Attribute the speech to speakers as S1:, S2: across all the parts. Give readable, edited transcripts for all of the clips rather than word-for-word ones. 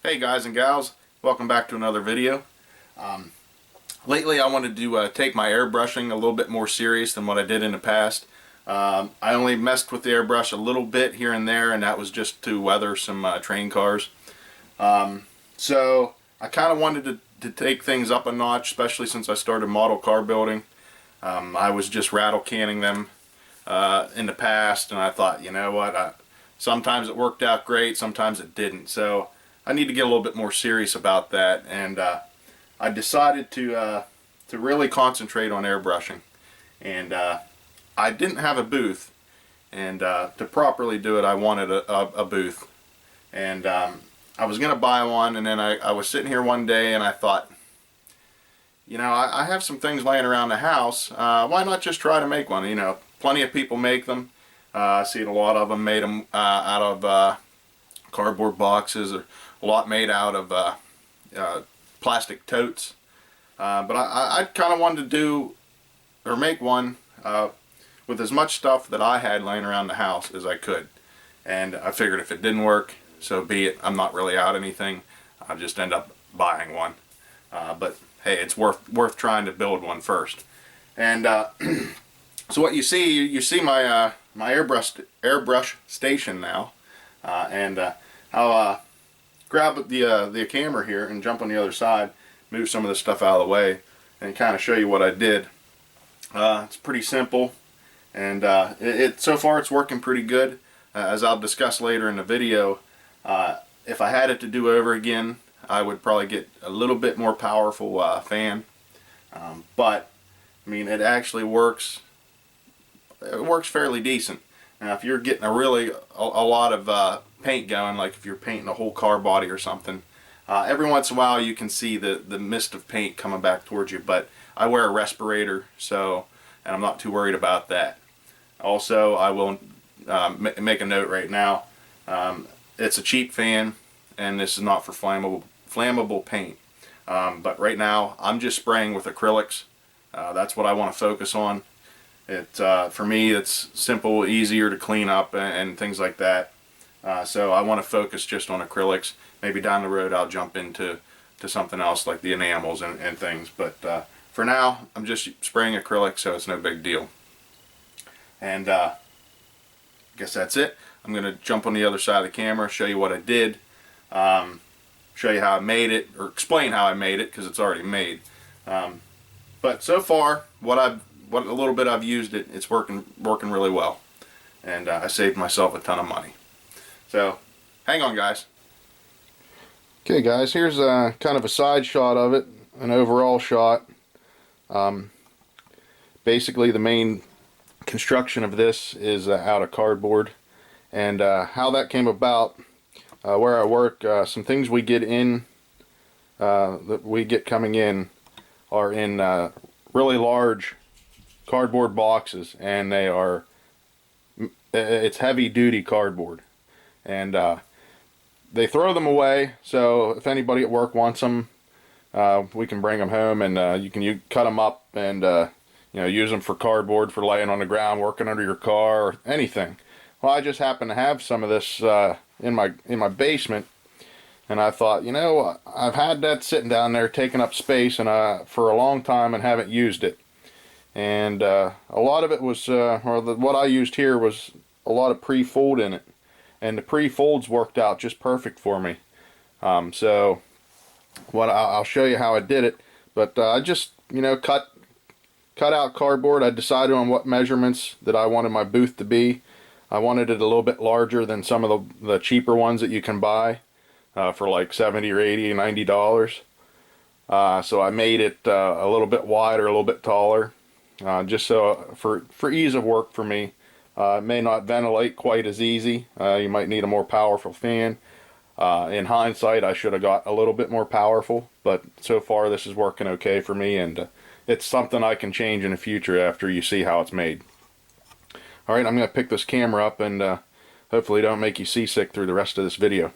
S1: Hey guys and gals, welcome back to another video. Lately I wanted to take my airbrushing a little bit more serious than what I did in the past. I only messed with the airbrush a little bit here and there, and that was just to weather some train cars. So I kind of wanted to take things up a notch, especially since I started model car building. I was just rattle canning them in the past, and I thought, you know what, sometimes it worked out great, sometimes it didn't. So I need to get a little bit more serious about that, and I decided to really concentrate on airbrushing. And I didn't have a booth, and to properly do it I wanted a booth. And I was going to buy one, and then I was sitting here one day and I thought, you know, I have some things laying around the house, why not just try to make one? You know, plenty of people make them. I see a lot of them made them out of cardboard boxes, or a lot made out of plastic totes. But I kind of wanted to do or make one with as much stuff that I had laying around the house as I could. And I figured if it didn't work, so be it. I'm not really out anything. I'll just end up buying one. But hey, it's worth trying to build one first. And so what you see my my airbrush station now, and I'll grab the camera here and jump on the other side, move some of this stuff out of the way, and kind of show you what I did. It's pretty simple, and so far it's working pretty good. As I'll discuss later in the video, if I had it to do over again, I would probably get a little bit more powerful fan. But I mean, it actually works. It works fairly decent. Now, if you're getting a lot of paint going, like if you're painting a whole car body or something, every once in a while you can see the mist of paint coming back towards you. But I wear a respirator, and I'm not too worried about that. Also, I will make a note right now. It's a cheap fan, and this is not for flammable paint. But right now, I'm just spraying with acrylics. That's what I want to focus on. For me, it's simple, easier to clean up, and things like that. So I want to focus just on acrylics. Maybe down the road I'll jump into something else like the enamels and things. But for now, I'm just spraying acrylic, so it's no big deal. And I guess that's it. I'm going to jump on the other side of the camera, show you what I did, show you how I made it, or explain how I made it, because it's already made. But so far, what a little bit I've used it, it's working really well, and I saved myself a ton of money. So hang on, guys. Okay guys, here's kind of a side shot of it, an overall shot. Basically the main construction of this is out of cardboard, and how that came about, where I work, some things we get in, that we get coming in, are in really large cardboard boxes, and it's heavy duty cardboard, and they throw them away. So if anybody at work wants them, we can bring them home, and you cut them up and you know, use them for cardboard, for laying on the ground, working under your car, or anything. Well, I just happen to have some of this in my basement, and I thought, you know, I've had that sitting down there taking up space, and for a long time, and haven't used it. And a lot of it was, what I used here was a lot of pre-fold in it, and the pre-folds worked out just perfect for me. So I'll show you how I did it. But I just, you know, cut out cardboard. I decided on what measurements that I wanted my booth to be. I wanted it a little bit larger than some of the cheaper ones that you can buy for like $70 or $80 or $90. So I made it a little bit wider, a little bit taller, just so for ease of work for me. It may not ventilate quite as easy. You might need a more powerful fan. In hindsight, I should have got a little bit more powerful, but so far this is working okay for me, and it's something I can change in the future after you see how it's made. Alright, I'm going to pick this camera up, and hopefully don't make you seasick through the rest of this video.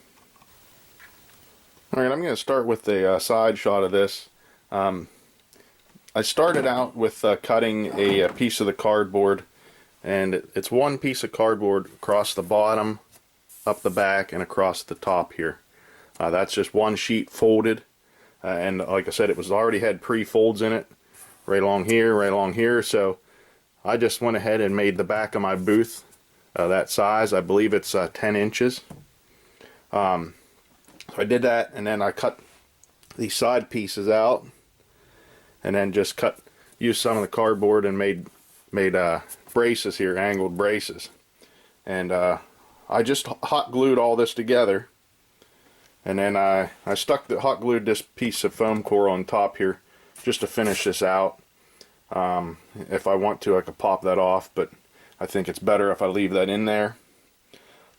S1: Alright, I'm going to start with the side shot of this. I started out with cutting a piece of the cardboard, and it's one piece of cardboard across the bottom, up the back, and across the top here. That's just one sheet folded, and like I said, it was already had pre-folds in it, right along here. So I just went ahead and made the back of my booth that size. I believe it's 10 inches. So I did that, and then I cut these side pieces out, and then just used some of the cardboard and made braces here, angled braces. And I just hot glued all this together, and then I hot glued this piece of foam core on top here just to finish this out. If I want to, I could pop that off, but I think it's better if I leave that in there.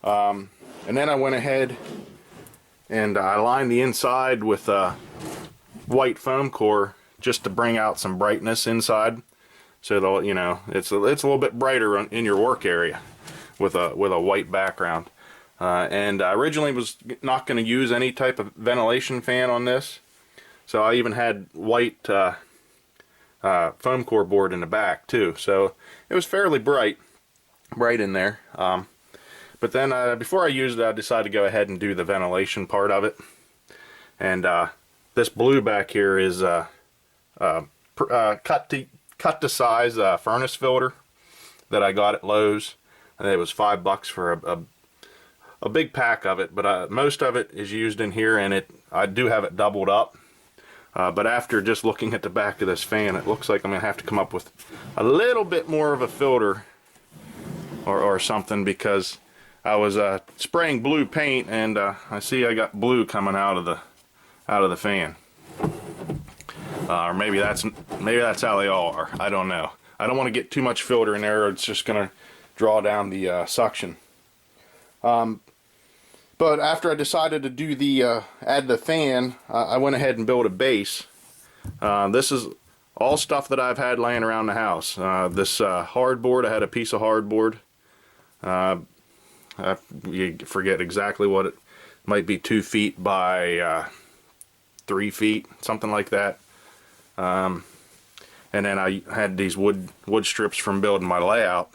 S1: And then I went ahead and I lined the inside with white foam core just to bring out some brightness inside, so that, you know, it's a little bit brighter in your work area with a white background. And I originally was not going to use any type of ventilation fan on this, so I even had white foam core board in the back too, so it was fairly bright in there. But then before I used it, I decided to go ahead and do the ventilation part of it. And this blue back here is cut to size furnace filter that I got at Lowe's, and it was $5 for a big pack of it. But most of it is used in here, and I do have it doubled up. But after just looking at the back of this fan, it looks like I'm gonna have to come up with a little bit more of a filter or something, because I was spraying blue paint, and I see I got blue coming out of the fan. Or maybe that's how they all are. I don't know. I don't want to get too much filter in there, or it's just gonna draw down the suction. But after I decided to do add the fan, I went ahead and built a base. This is all stuff that I've had laying around the house. This hardboard, I had a piece of hardboard. You forget exactly what it might be, 2 feet by 3 feet, something like that. And then I had these wood strips from building my layout,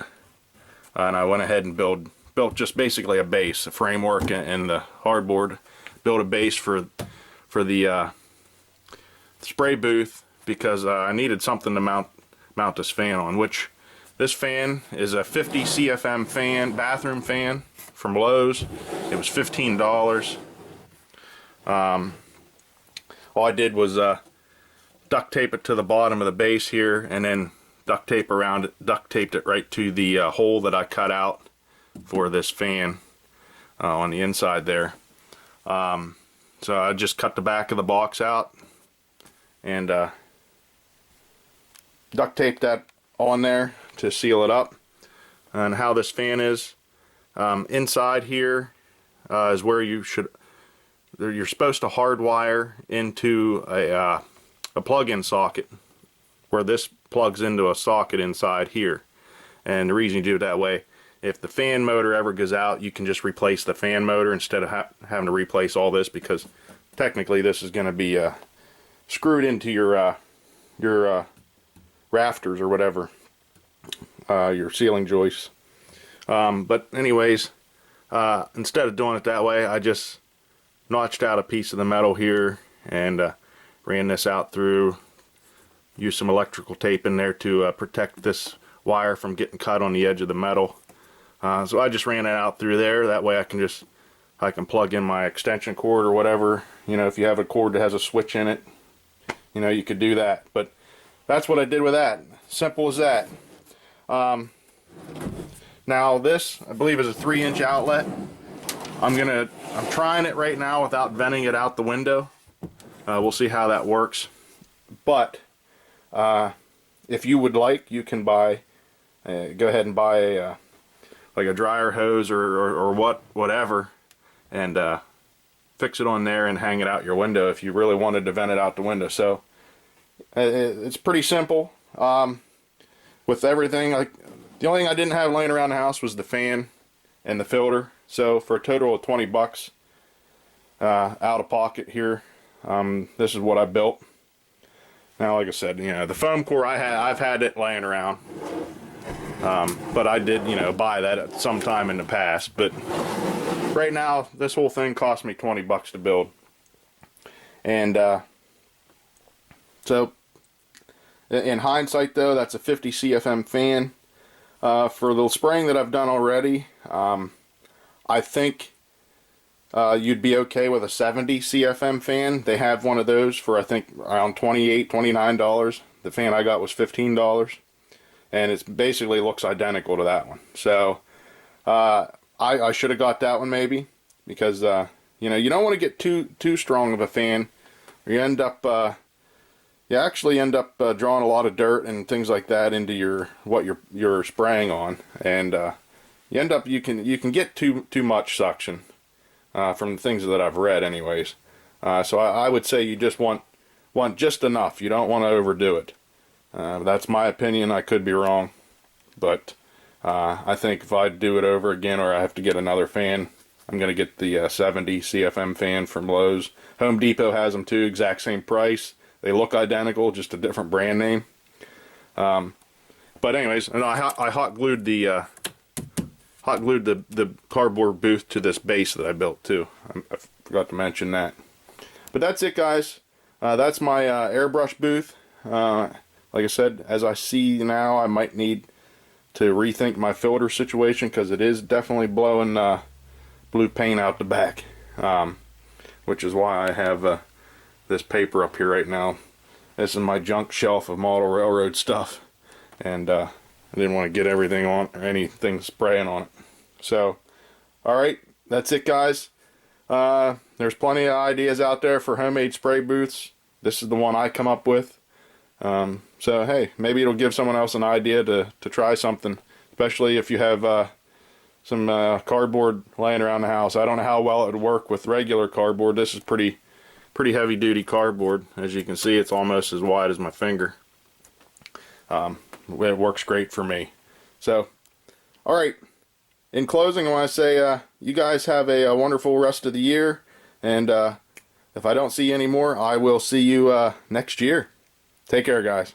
S1: and I went ahead and built just basically a base, a framework, and the hardboard. Built a base for the spray booth, because I needed something to mount this fan on, which this fan is a 50 CFM fan, bathroom fan from Lowe's. It was $15. All I did was duct tape it to the bottom of the base here, and then duct taped it right to the hole that I cut out for this fan on the inside there. So I just cut the back of the box out and duct taped that on there to seal it up. And how this fan is, inside here is where you're supposed to hardwire into a plug-in socket, where this plugs into a socket inside here. And the reason you do it that way, if the fan motor ever goes out, you can just replace the fan motor instead of having to replace all this, because technically this is going to be screwed into your rafters or whatever, your ceiling joists. But anyways, instead of doing it that way, I just notched out a piece of the metal here and ran this out through, used some electrical tape in there to protect this wire from getting cut on the edge of the metal. So I just ran it out through there. That way I can plug in my extension cord or whatever. You know, if you have a cord that has a switch in it, you know, you could do that. But that's what I did with that. Simple as that. Now this, I believe, is a 3-inch outlet. I'm trying it right now without venting it out the window. We'll see how that works. But if you would like, you can go ahead and buy like a dryer hose or whatever, and fix it on there and hang it out your window if you really wanted to vent it out the window. So it's pretty simple. With everything, the only thing I didn't have laying around the house was the fan and the filter. So for a total of $20 out of pocket here, this is what I built. Now, like I said, you know, the foam core I've had it laying around. But I did, you know, buy that at some time in the past. But right now, this whole thing cost me 20 bucks to build. And so, in hindsight though, that's a 50 CFM fan. For the spraying that I've done already, I think you'd be okay with a 70 CFM fan. They have one of those for, I think, around $28, $29. The fan I got was $15. And it basically looks identical to that one. So I should have got that one maybe, because you know, you don't want to get too strong of a fan, or you end up you actually end up drawing a lot of dirt and things like that into what you're spraying on, and you end up you can get too much suction from the things that I've read anyways. So I would say you just want just enough. You don't want to overdo it. That's my opinion. I could be wrong, but I think if I do it over again, or I have to get another fan, I'm going to get the 70 CFM fan from Lowe's. Home Depot has them too, exact same price. They look identical, just a different brand name. But anyways, and I hot glued the cardboard booth to this base that I built too. I forgot to mention that. But that's it, guys. That's my airbrush booth. Like I said, as I see now, I might need to rethink my filter situation, because it is definitely blowing blue paint out the back, which is why I have this paper up here right now. This is my junk shelf of model railroad stuff, and I didn't want to get everything on, or anything spraying on it. So, alright, that's it, guys. There's plenty of ideas out there for homemade spray booths. This is the one I come up with. So hey, maybe it'll give someone else an idea to try something, especially if you have some cardboard laying around the house. I don't know how well it would work with regular cardboard. This is pretty heavy duty cardboard. As you can see, it's almost as wide as my finger. It works great for me. So, alright, in closing, I want to say you guys have a wonderful rest of the year, and if I don't see you anymore, I will see you next year. Take care, guys.